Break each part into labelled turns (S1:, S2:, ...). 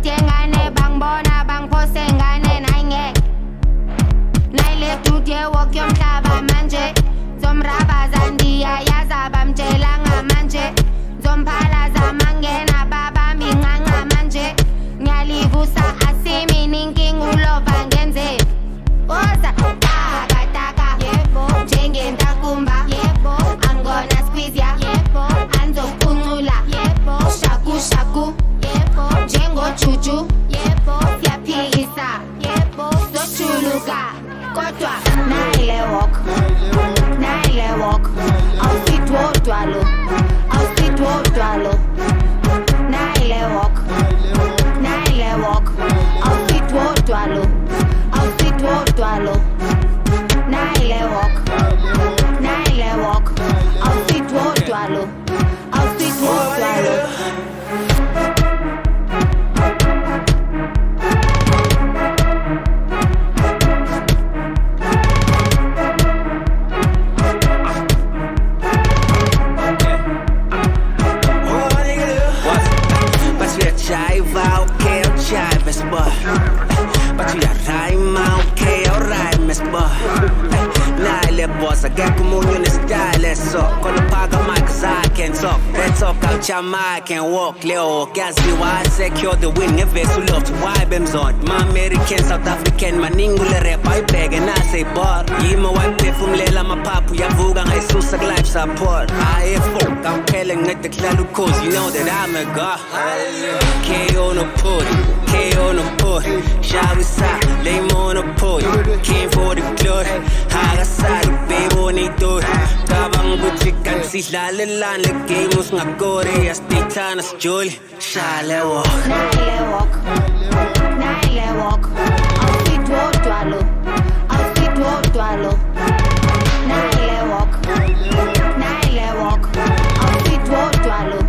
S1: tengane bangbona bangphose ngane nayinge nayile dudye walk yomhlaba manje zomrabaza ndiyayaza bamtshela ngamanje zomphalaza mangena baba minganqa manje ngiyalivusa asimini inkinga ulova ngenze oza taka taka yebo njengendakumba yebo I'm gonna squeeze ya yebo anzokuncula yebo shaku shaku yebo njengojuju yebo siyaphilisa yebo sochuluka kodwa nayile walk awusithotwa lo nayile walk awusithotwa lo nayile walk awusithotwa lo
S2: Get communion is style, so call the park of my cause I can talk. Let's talk out your mind, I can walk. Leo, gas me why I secure the win. If it's love to vibe them on. My American, South African, my ningule rap, I beg and I say bar. You my wife, play from Lela, my papu, ya vuga, I susa life support. I folk, I'm telling it the cloud cause you know that I'm a god. KO no put, KO no put. Shall we say, lay on a put. Came for the glory, Hagasai, baby. Bonito, kabang buchikan si lalalan le games nga gore astita nas jol shale walk awusithotwa lo nayile walk awusithotwa lo nayile walk awusithotwa lo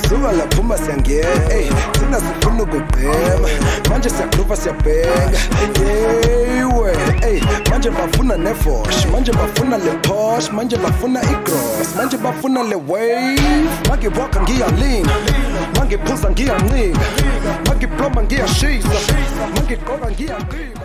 S3: suka laphuma siyangena thina sifuna ukugqema manje siyagruva siyabhenga yewe manje bafuna nevosh manje bafuna le posh manje bafuna igross manje bafuna le wave mangiwalka ngiyalina mangiphuza ngiyancika mangibloma ngiyashisa mangigqoka ngiyaqina